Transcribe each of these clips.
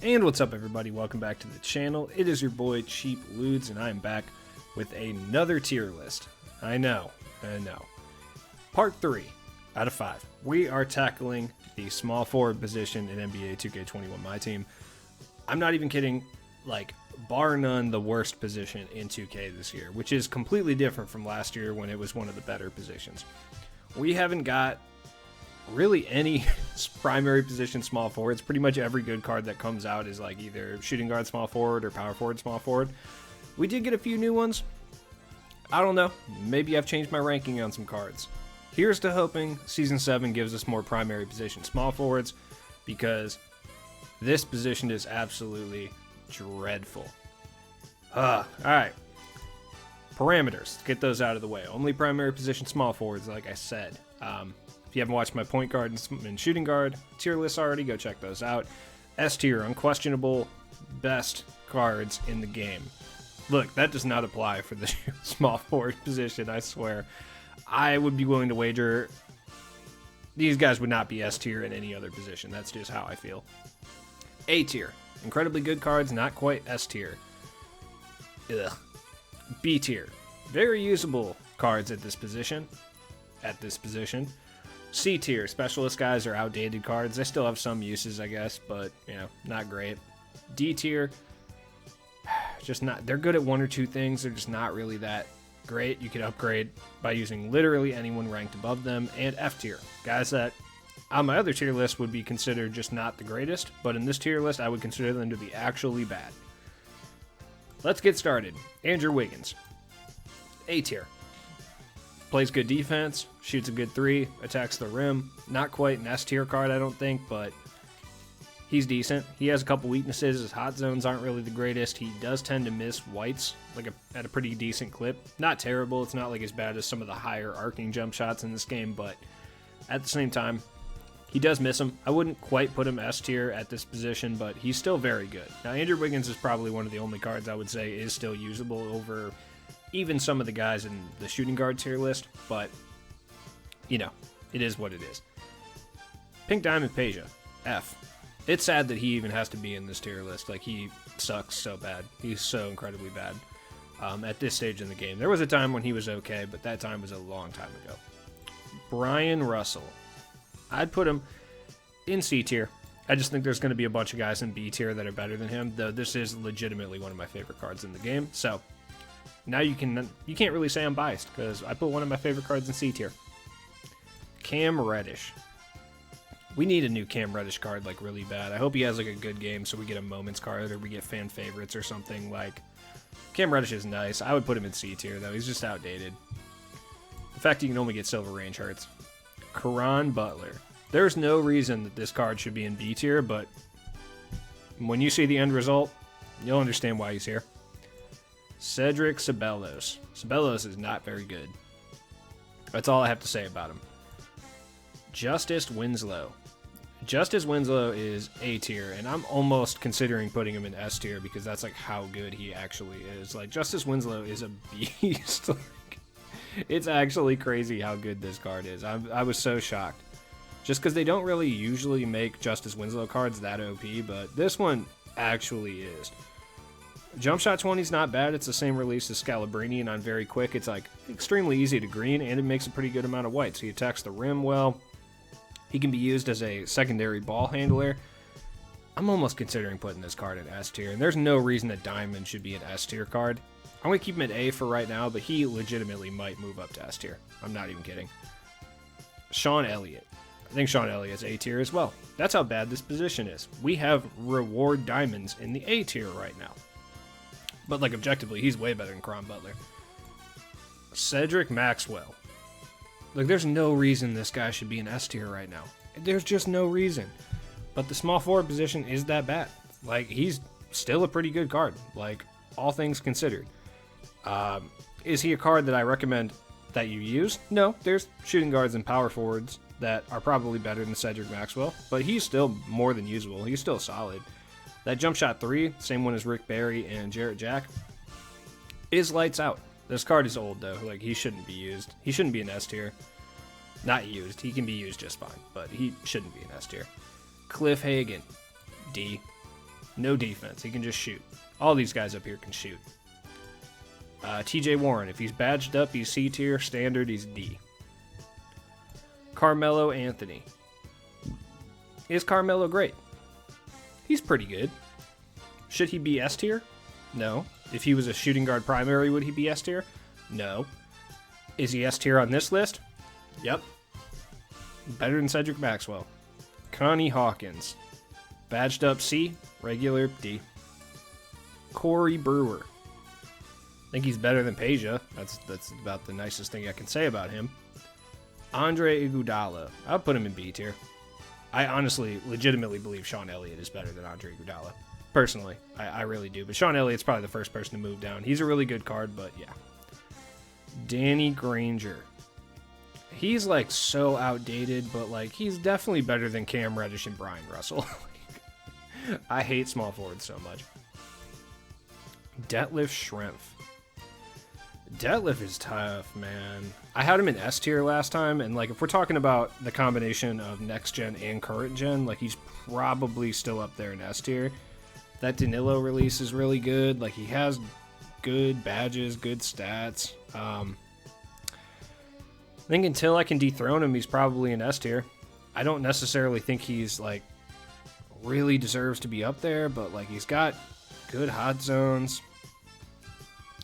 And what's up, everybody? Welcome back to the channel. It is your boy Cheap Ludes, and I am back with another tier list. I know. Part 3 out of 5. We are tackling the small forward position in NBA 2K21 My Team. I'm not even kidding, like, bar none the worst position in 2K this year, which is completely different from last year when it was one of the better positions. We haven't got really any primary position small forwards. Pretty much every good card that comes out is like either shooting guard small forward or power forward small forward. We did get a few new ones. I don't know. Maybe I've changed my ranking on some cards. Here's to hoping Season 7 gives us more primary position small forwards, because this position is absolutely dreadful. Alright. Parameters. Let's get those out of the way. Only primary position small forwards, like I said. If you haven't watched my point guard and shooting guard tier lists already, go check those out. S tier, unquestionable best cards in the game. Look, that does not apply for the small forward position, I swear. I would be willing to wager these guys would not be S tier in any other position. That's just how I feel. A tier, incredibly good cards, not quite S tier. Ugh. B tier, very usable cards at this position. C tier, specialist guys are outdated cards. They still have some uses, I guess, but, you know, not great. D tier, just not, they're good at one or two things. They're just not really that great. You can upgrade by using literally anyone ranked above them. And F tier, guys that on my other tier list would be considered just not the greatest, but in this tier list, I would consider them to be actually bad. Let's get started. Andrew Wiggins, A tier. Plays good defense, shoots a good three, attacks the rim. Not quite an S tier card, I don't think, but he's decent. He has a couple weaknesses. His hot zones aren't really the greatest. He does tend to miss whites like at a pretty decent clip. Not terrible. It's not like as bad as some of the higher arcing jump shots in this game, but at the same time, he does miss them. I wouldn't quite put him S tier at this position, but he's still very good. Now, Andrew Wiggins is probably one of the only cards I would say is still usable over even some of the guys in the shooting guard tier list, but, you know, it is what it is. Pink Diamond Peja, F. It's sad that he even has to be in this tier list. Like, he sucks so bad. He's so incredibly bad at this stage in the game. There was a time when he was okay, but that time was a long time ago. Brian Russell. I'd put him in C tier. I just think there's going to be a bunch of guys in B tier that are better than him, though this is legitimately one of my favorite cards in the game. So now you can't really say I'm biased, because I put one of my favorite cards in C tier. Cam Reddish. We need a new Cam Reddish card, like, really bad. I hope he has, like, a good game so we get a moments card or we get fan favorites or something. Like, Cam Reddish is nice. I would put him in C tier, though. He's just outdated. The fact you can only get silver range hurts. Caron Butler. There's no reason that this card should be in B tier, but when you see the end result, you'll understand why he's here. Cedric Ceballos. Ceballos is not very good. That's all I have to say about him. Justice Winslow. Justice Winslow is A tier, and I'm almost considering putting him in S tier because that's like how good he actually is. Like, Justice Winslow is a beast. Like, it's actually crazy how good this card is. I was so shocked. Just because they don't really usually make Justice Winslow cards that OP, but this one actually is. Jump shot 20 is not bad. It's the same release as Scalabrini, and on very quick, it's like extremely easy to green, and it makes a pretty good amount of white. So he attacks the rim well. He can be used as a secondary ball handler. I'm almost considering putting this card in S tier, and there's no reason that Diamond should be an S tier card. I'm going to keep him at A for right now, but he legitimately might move up to S tier. I'm not even kidding. Sean Elliott. I think Sean Elliott's A tier as well. That's how bad this position is. We have reward diamonds in the A tier right now. But, like, objectively, he's way better than Caron Butler. Cedric Maxwell. Like, there's no reason this guy should be in S tier right now. There's just no reason. But the small forward position is that bad. Like, he's still a pretty good card, like, all things considered. Is he a card that I recommend that you use? No, there's shooting guards and power forwards that are probably better than Cedric Maxwell, but he's still more than usable. He's still solid. That jump shot 3, same one as Rick Barry and Jarrett Jack, is lights out. This card is old, though. Like, he shouldn't be used. He shouldn't be in S tier. Not used. He can be used just fine, but he shouldn't be in S tier. Cliff Hagan, D. No defense. He can just shoot. All these guys up here can shoot. TJ Warren, if he's badged up, he's C tier. Standard, he's D. Carmelo Anthony. Is Carmelo great? He's pretty good. Should he be S tier? No. If he was a shooting guard primary, would he be S tier? No. Is he S tier on this list? Yep. Better than Cedric Maxwell. Connie Hawkins. Badged up C, regular D. Corey Brewer. I think he's better than Peja. That's about the nicest thing I can say about him. Andre Iguodala. I'll put him in B tier. I honestly, legitimately believe Sean Elliott is better than Andre Iguodala. Personally, I really do. But Sean Elliott's probably the first person to move down. He's a really good card, but yeah. Danny Granger. He's like so outdated, but like he's definitely better than Cam Reddish and Brian Russell. I hate small forwards so much. Detlef Schrempf. Detlef is tough, man. I had him in S tier last time, and like if we're talking about the combination of next gen and current gen, like he's probably still up there in S tier. That Danilo release is really good. Like he has good badges, good stats. I think until I can dethrone him, he's probably in S tier. I don't necessarily think he's like really deserves to be up there, but like he's got good hot zones.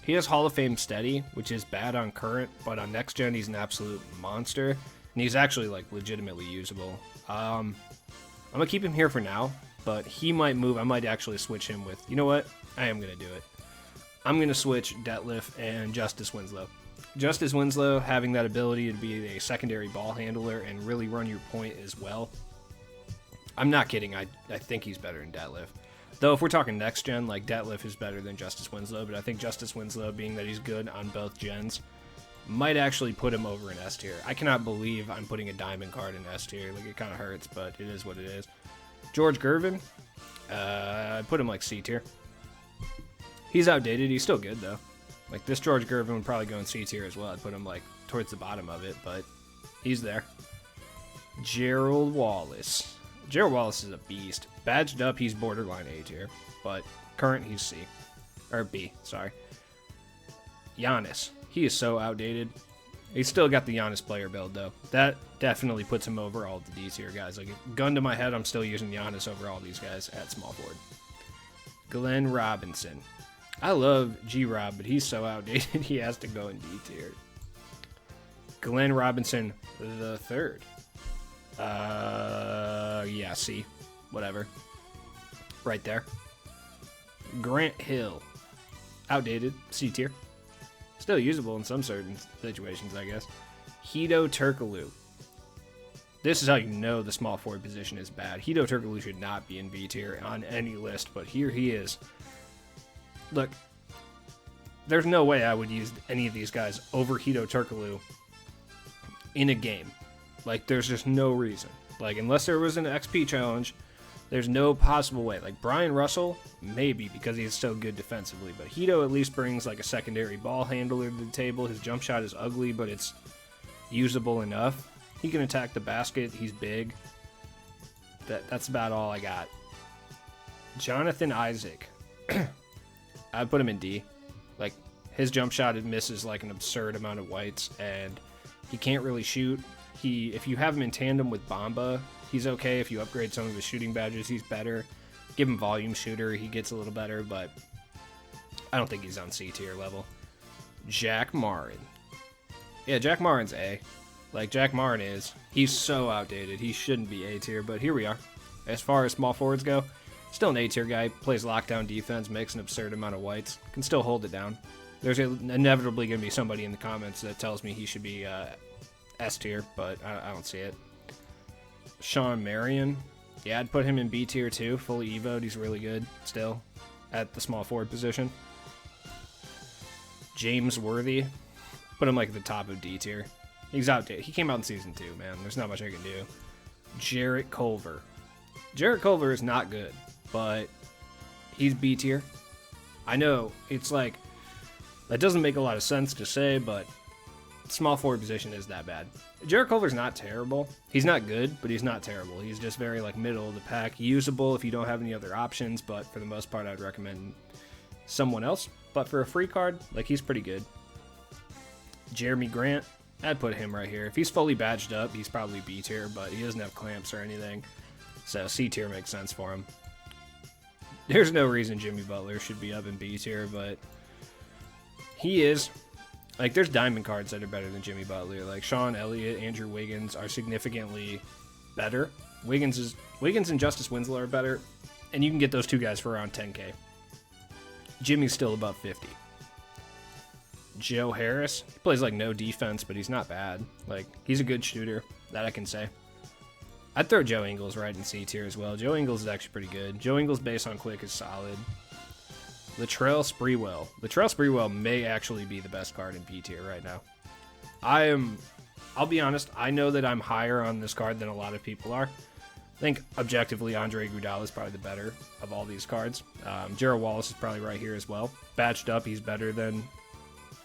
He has Hall of Fame steady, which is bad on current, but on next gen he's an absolute monster, and he's actually like legitimately usable. I'm gonna keep him here for now, but he might move. I might actually switch him with, you know what? I am gonna do it. I'm gonna switch Detlef and Justice Winslow. Justice Winslow having that ability to be a secondary ball handler and really run your point as well. I'm not kidding. I think he's better than Detlef. Though if we're talking next gen, like Detlef is better than Justice Winslow, but I think Justice Winslow, being that he's good on both gens, might actually put him over in S tier. I cannot believe I'm putting a diamond card in S tier. Like it kind of hurts, but it is what it is. George Gervin, I put him like C tier. He's outdated. He's still good though. Like this George Gervin would probably go in C tier as well. I'd put him like towards the bottom of it, but he's there. Gerald Wallace. Gerald Wallace is a beast. Badged up, he's borderline A tier, but current, he's C. Or B, sorry. Giannis. He is so outdated. He's still got the Giannis player build, though. That definitely puts him over all the D tier guys. Like, gun to my head, I'm still using Giannis over all these guys at small forward. Glenn Robinson. I love G-Rob, but he's so outdated, he has to go in D tier. Glenn Robinson the third. Yeah, C. Whatever. Right there. Grant Hill. Outdated. C tier. Still usable in some certain situations, I guess. Hedo Turkoglu. This is how you know the small forward position is bad. Hedo Turkoglu should not be in B tier on any list, but here he is. Look, there's no way I would use any of these guys over Hedo Turkoglu in a game. Like, there's just no reason. Like, unless there was an XP challenge, there's no possible way. Like, Brian Russell, maybe, because he's so good defensively. But Hedo at least brings, like, a secondary ball handler to the table. His jump shot is ugly, but it's usable enough. He can attack the basket. He's big. That's about all I got. Jonathan Isaac. I'd put him in D. Like, his jump shot, it misses, like, an absurd amount of whites, and he can't really shoot. If you have him in tandem with Bamba, he's okay. If you upgrade some of his shooting badges, he's better. Give him volume shooter, he gets a little better, but I don't think he's on C tier level. Jack Marin. Yeah, Jack Marin's A. Like, Jack Marin is. He's so outdated. He shouldn't be A tier, but here we are. As far as small forwards go, still an A tier guy. Plays lockdown defense, makes an absurd amount of whites. Can still hold it down. There's inevitably going to be somebody in the comments that tells me he should be S tier, but I don't see it. Sean Marion. Yeah, I'd put him in B tier too. Fully evoed. He's really good still at the small forward position. James Worthy. Put him like at the top of D tier. He's outdated. He came out in season 2, man. There's not much I can do. Jarrett Culver. Jarrett Culver is not good, but he's B tier. I know it's like, that doesn't make a lot of sense to say, but small forward position is that bad. Jarrett Culver's not terrible. He's not good, but he's not terrible. He's just very like middle of the pack, usable if you don't have any other options, but for the most part I'd recommend someone else. But for a free card, like, he's pretty good. Jeremy Grant, I'd put him right here. If he's fully badged up, he's probably B tier, but he doesn't have clamps or anything, so C tier makes sense for him. There's no reason Jimmy Butler should be up in B tier, but he is. Like, there's diamond cards that are better than Jimmy Butler. Like, Sean Elliott, Andrew Wiggins are significantly better. Wiggins and Justice Winslow are better, and you can get those two guys for around 10K. Jimmy's still above 50. Joe Harris, he plays like no defense, but he's not bad. Like, he's a good shooter, that I can say. I'd throw Joe Ingles right in C tier as well. Joe Ingles is actually pretty good. Joe Ingles based on quick is solid. Latrell Sprewell. Latrell Sprewell may actually be the best card in B tier right now. I'll be honest, I know that I'm higher on this card than a lot of people are. I think objectively Andre Iguodala is probably the better of all these cards. Gerald Wallace is probably right here as well. Badged up, he's better than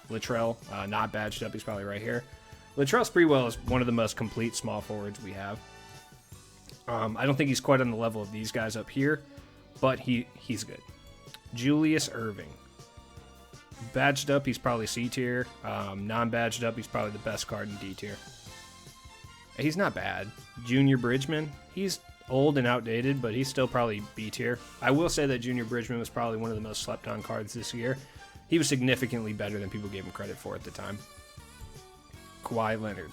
Latrell. Not badged up, he's probably right here. Latrell Sprewell is one of the most complete small forwards we have. I don't think he's quite on the level of these guys up here, but he's good. Julius Erving. Badged up, he's probably C tier. Non-badged up, he's probably the best card in D tier. He's not bad. Junior Bridgman, he's old and outdated, but he's still probably B tier. I will say that Junior Bridgman was probably one of the most slept on cards this year. He was significantly better than people gave him credit for at the time. Kawhi Leonard.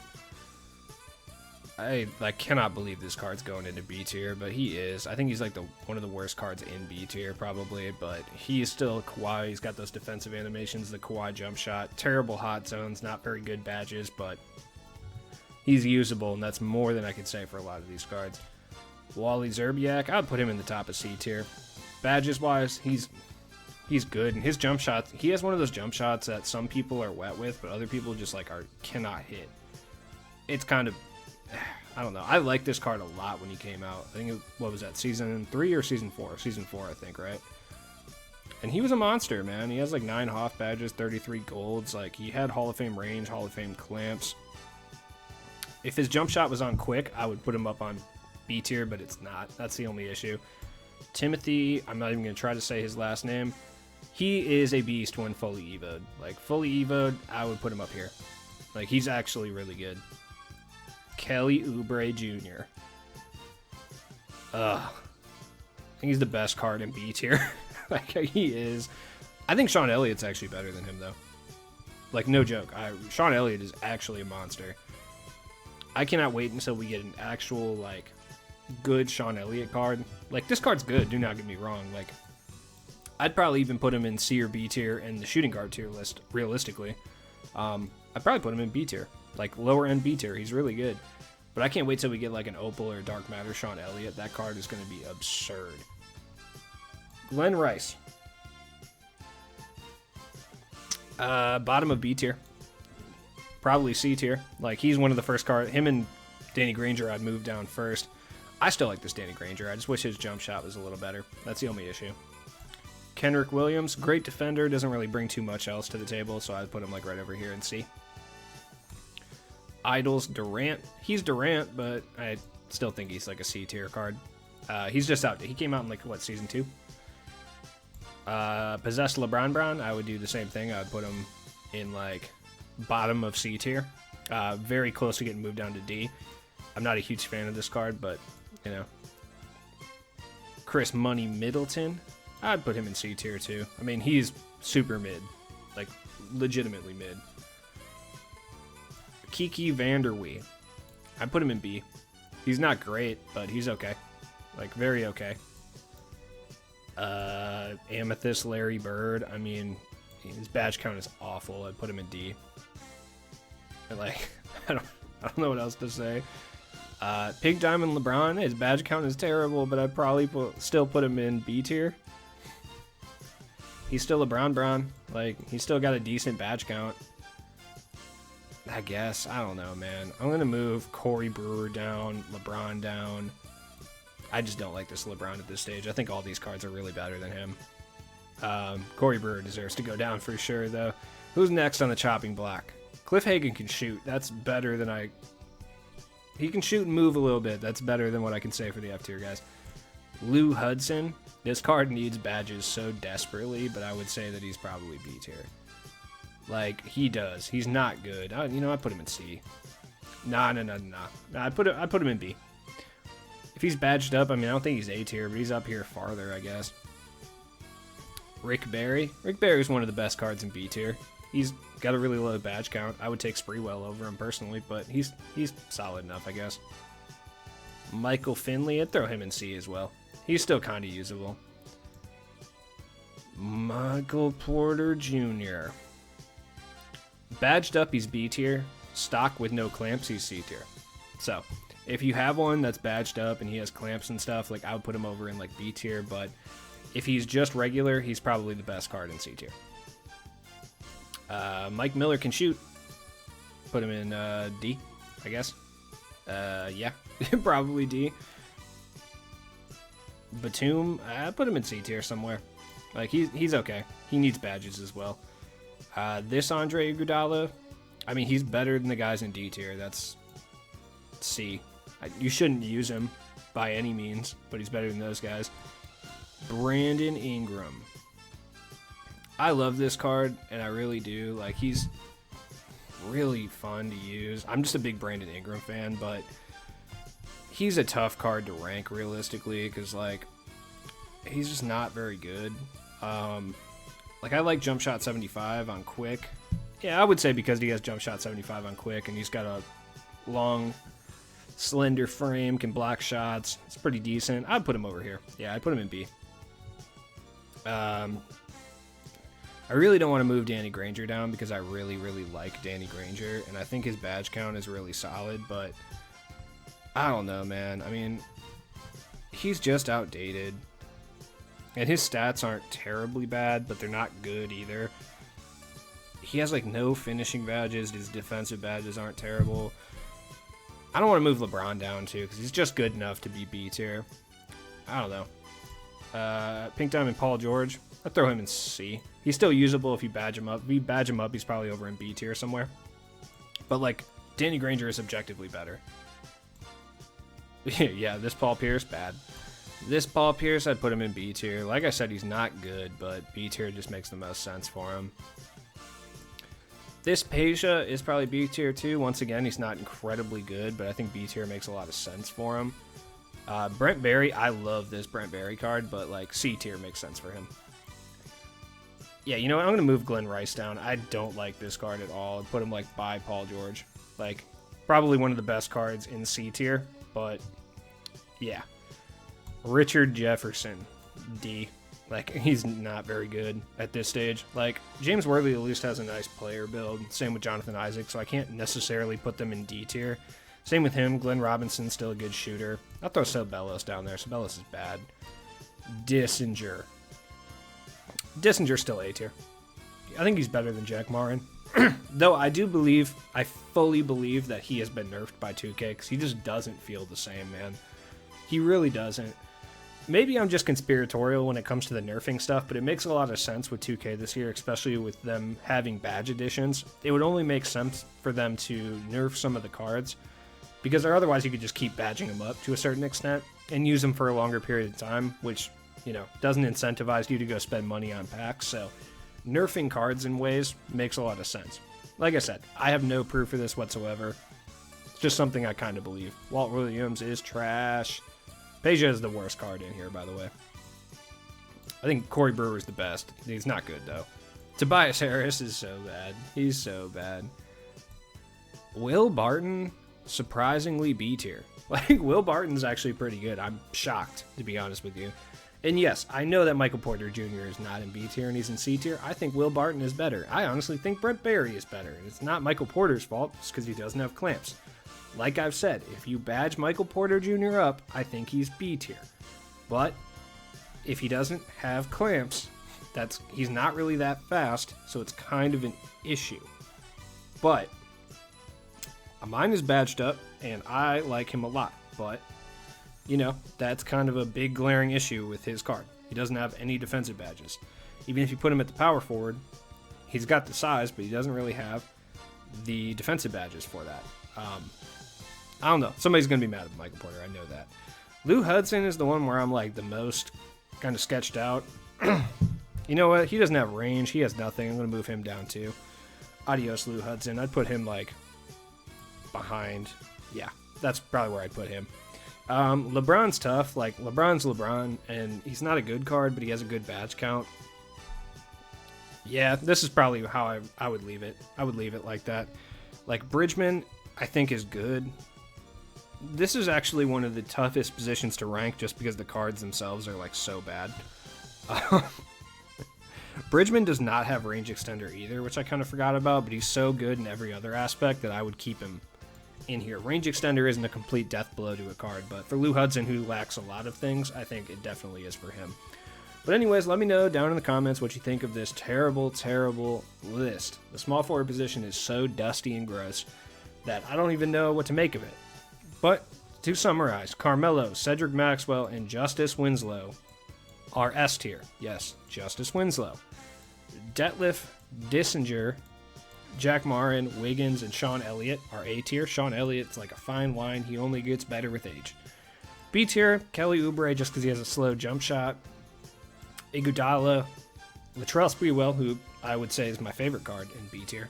I cannot believe this card's going into B tier, but he is. I think he's like one of the worst cards in B tier probably, but he is still Kawhi. He's got those defensive animations, the Kawhi jump shot, terrible hot zones, not very good badges, but he's usable, and that's more than I could say for a lot of these cards. Wally Zerbiak, I'd put him in the top of C tier. Badges wise, he's good, and his jump shots, he has one of those jump shots that some people are wet with, but other people just cannot hit. It's kind of, I don't know. I liked this card a lot when he came out. I think what was that, season 3 or season 4? Season 4, I think, right? And he was a monster, man. He has like 9 Hoff badges, 33 golds. Like, he had Hall of Fame range, Hall of Fame clamps. If his jump shot was on quick, I would put him up on B tier, but it's not. That's the only issue. Timothy, I'm not even going to try to say his last name. He is a beast when fully evoed. Like, fully evoed, I would put him up here. Like, he's actually really good. Kelly Oubre Jr. I think he's the best card in B tier. Like, he is. I think Sean Elliott's actually better than him, though. Like, no joke. Sean Elliott is actually a monster. I cannot wait until we get an actual, like, good Sean Elliott card. Like, this card's good, do not get me wrong. Like, I'd probably even put him in C or B tier in the shooting guard tier list, realistically. I'd probably put him in B tier. Like, lower end B tier. He's really good. But I can't wait till we get like an Opal or Dark Matter Sean Elliott. That card is going to be absurd. Glenn Rice. Bottom of B tier. Probably C tier. Like, he's one of the first cards. Him and Danny Granger I'd move down first. I still like this Danny Granger. I just wish his jump shot was a little better. That's the only issue. Kenrick Williams, great defender. Doesn't really bring too much else to the table, so I'd put him like right over here in C. Idols, Durant. He's Durant, but I still think he's like a C tier card. He's just out. He came out in like, what, season 2? Possessed LeBron Brown, I would do the same thing. I would put him in like bottom of C tier. Very close to getting moved down to D. I'm not a huge fan of this card, but, you know. Chris Money Middleton, I'd put him in C tier too. I mean, he's super mid. Like, legitimately mid. Kiki Vanderwee. I put him in B. He's not great, but he's okay. Like, very okay. Amethyst Larry Bird. I mean, his badge count is awful. I'd put him in D. And like, I don't know what else to say. Pink Diamond LeBron. His badge count is terrible, but I'd probably still put him in B tier. He's still a Brown. Like, he's still got a decent badge count. I guess. I don't know, man. I'm going to move Corey Brewer down, LeBron down. I just don't like this LeBron at this stage. I think all these cards are really better than him. Corey Brewer deserves to go down for sure, though. Who's next on the chopping block? Cliff Hagan can shoot. That's better than I... He can shoot and move a little bit. That's better than what I can say for the F tier guys. Lou Hudson. This card needs badges so desperately, but I would say that he's probably B tier. Like, he does. He's not good. I put him in C. Nah. I put him in B. If he's badged up, I mean, I don't think he's A tier, but he's up here farther, I guess. Rick Barry. Rick Barry is one of the best cards in B tier. He's got a really low badge count. I would take Spreewell over him personally, but he's solid enough, I guess. Michael Finley, I'd throw him in C as well. He's still kind of usable. Michael Porter Jr. Badged up, he's B tier. Stock with no clamps, he's C tier. So, if you have one that's badged up and he has clamps and stuff, like, I would put him over in, like, B tier, but if he's just regular, he's probably the best card in C tier. Mike Miller can shoot. Put him in D, I guess. Yeah, probably D. Batum, I put him in C tier somewhere. Like, he's okay. He needs badges as well. This Andre Iguodala, I mean, he's better than the guys in D tier. That's C. You shouldn't use him by any means, but he's better than those guys. Brandon Ingram. I love this card, and I really do. Like, he's really fun to use. I'm just a big Brandon Ingram fan, but he's a tough card to rank realistically because, like, he's just not very good. Like, I like Jump Shot 75 on Quick. Yeah, I would say because he has Jump Shot 75 on Quick, and he's got a long, slender frame, can block shots. It's pretty decent. I'd put him over here. Yeah, I'd put him in B. I really don't want to move Danny Granger down because I really, really like Danny Granger, and I think his badge count is really solid, but I don't know, man. I mean, he's just outdated, and his stats aren't terribly bad, but they're not good either. He has, like, no finishing badges. His defensive badges aren't terrible. I don't want to move LeBron down, too, because he's just good enough to be B tier. I don't know. Pink Diamond Paul George. I'd throw him in C. He's still usable if you badge him up. If you badge him up, he's probably over in B tier somewhere. But, like, Danny Granger is objectively better. Yeah, this Paul Pierce, bad. This Paul Pierce, I'd put him in B tier. Like I said, he's not good, but B tier just makes the most sense for him. This Peja is probably B tier too. Once again, he's not incredibly good, but I think B tier makes a lot of sense for him. Brent Barry, I love this Brent Barry card, but, like, C tier makes sense for him. Yeah, you know what? I'm going to move Glenn Rice down. I don't like this card at all. I'd put him, like, by Paul George. Like, probably one of the best cards in C tier, but yeah. Richard Jefferson, D. Like, he's not very good at this stage. Like, James Worthy at least has a nice player build. Same with Jonathan Isaac, so I can't necessarily put them in D tier. Same with him. Glenn Robinson's still a good shooter. I'll throw Ceballos down there. Ceballos is bad. Dissinger. Dissinger's still A tier. I think he's better than Jack Marin. Though I fully believe that he has been nerfed by 2K because he just doesn't feel the same, man. He really doesn't. Maybe I'm just conspiratorial when it comes to the nerfing stuff, but it makes a lot of sense with 2K this year, especially with them having badge additions. It would only make sense for them to nerf some of the cards, because otherwise you could just keep badging them up to a certain extent and use them for a longer period of time, which, you know, doesn't incentivize you to go spend money on packs. So nerfing cards in ways makes a lot of sense. Like I said, I have no proof for this whatsoever. It's just something I kind of believe. Walt Williams is trash. Peja is the worst card in here, by the way. I think Corey Brewer is the best. He's not good, though. Tobias Harris is so bad. He's so bad. Will Barton, surprisingly B tier. Like, Will Barton's actually pretty good. I'm shocked, to be honest with you. And yes, I know that Michael Porter Jr. is not in B tier and he's in C tier. I think Will Barton is better. I honestly think Brent Barry is better. And it's not Michael Porter's fault, it's because he doesn't have clamps. Like I've said, if you badge Michael Porter Jr. up, I think he's B tier. But if he doesn't have clamps, he's not really that fast, so it's kind of an issue. But mine is badged up, and I like him a lot. But, you know, that's kind of a big glaring issue with his card. He doesn't have any defensive badges. Even if you put him at the power forward, he's got the size, but he doesn't really have the defensive badges for that. I don't know. Somebody's going to be mad at Michael Porter. I know that. Lou Hudson is the one where I'm like the most kind of sketched out. You know what? He doesn't have range. He has nothing. I'm going to move him down too. Adios, Lou Hudson. I'd put him like behind. Yeah, that's probably where I'd put him. LeBron's tough. Like, LeBron's LeBron, and he's not a good card, but he has a good badge count. Yeah, this is probably how I would leave it. I would leave it like that. Like, Bridgman, I think, is good. This is actually one of the toughest positions to rank just because the cards themselves are, like, so bad. Bridgman does not have range extender either, which I kind of forgot about, but he's so good in every other aspect that I would keep him in here. Range extender isn't a complete death blow to a card, but for Lou Hudson, who lacks a lot of things, I think it definitely is for him. But anyways, let me know down in the comments what you think of this terrible, terrible list. The small forward position is so dusty and gross that I don't even know what to make of it. But to summarize, Carmelo, Cedric Maxwell, and Justice Winslow are S tier. Yes, Justice Winslow. Detlef, Dissinger, Jack Marin, Wiggins, and Sean Elliott are A tier. Sean Elliott's like a fine wine. He only gets better with age. B tier, Kelly Oubre, just because he has a slow jump shot. Iguodala, Latrell Sprewell, who I would say is my favorite card in B tier.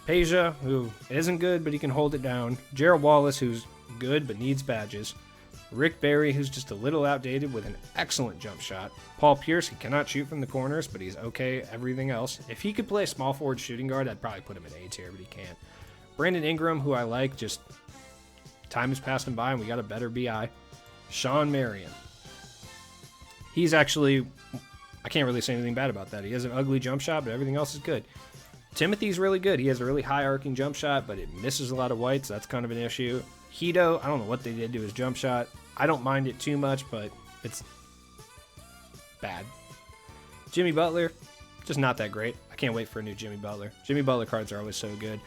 Peja, who isn't good, but he can hold it down. Gerald Wallace, who's good but needs badges. Rick Barry, who's just a little outdated with an excellent jump shot. Paul Pierce, he cannot shoot from the corners, but he's okay everything else. If he could play a small forward shooting guard, I'd probably put him in A tier, but he can't. Brandon Ingram, who I like, just time has passed him by and we got a better BI. Sean Marion. He's actually, I can't really say anything bad about that. He has an ugly jump shot, but everything else is good. Timothy's really good. He has a really high arcing jump shot, but it misses a lot of whites. That's kind of an issue. Hito, I don't know what they did to his jump shot. I don't mind it too much, but it's bad. Jimmy Butler, just not that great. I can't wait for a new Jimmy Butler. Jimmy Butler cards are always so good.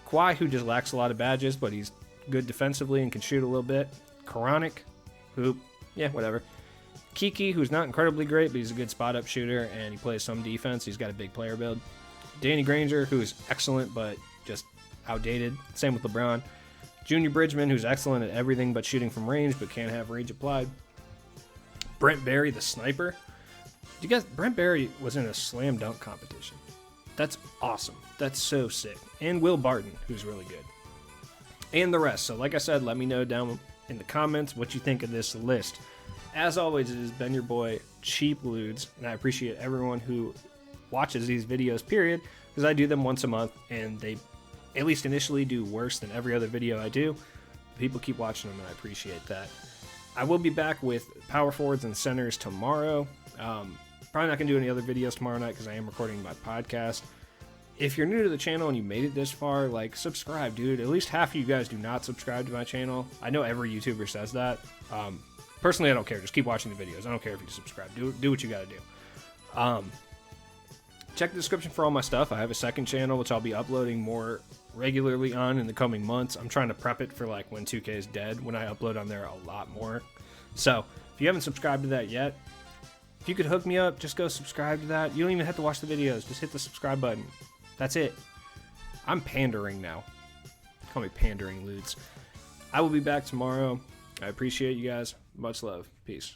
Kawhi, who just lacks a lot of badges, but he's good defensively and can shoot a little bit. Koronic, who, yeah, whatever. Kiki, who's not incredibly great, but he's a good spot-up shooter, and he plays some defense. He's got a big player build. Danny Granger, who's excellent, but just outdated. Same with LeBron. Junior Bridgman, who's excellent at everything but shooting from range, but can't have range applied. Brent Barry, the sniper. Brent Barry was in a slam dunk competition. That's awesome. That's so sick. And Will Barton, who's really good. And the rest. So like I said, let me know down in the comments what you think of this list. As always, it has been your boy, Cheap Ludes, and I appreciate everyone who watches these videos, period, because I do them once a month, and they at least initially do worse than every other video I do. People keep watching them, and I appreciate that. I will be back with power forwards and centers tomorrow. Probably not going to do any other videos tomorrow night because I am recording my podcast. If you're new to the channel and you made it this far, like, subscribe, dude. At least half of you guys do not subscribe to my channel. I know every YouTuber says that. Personally, I don't care. Just keep watching the videos. I don't care if you subscribe. Do what you got to do. Check the description for all my stuff. I have a second channel, which I'll be uploading more regularly on in the coming months. I'm trying to prep it for like when 2K is dead, when I upload on there a lot more. So if you haven't subscribed to that yet, if you could hook me up, just go subscribe to that. You don't even have to watch the videos. Just hit the subscribe button. That's it. I'm pandering now. Call me Pandering Ludes. I will be back tomorrow. I appreciate you guys. Much love. Peace.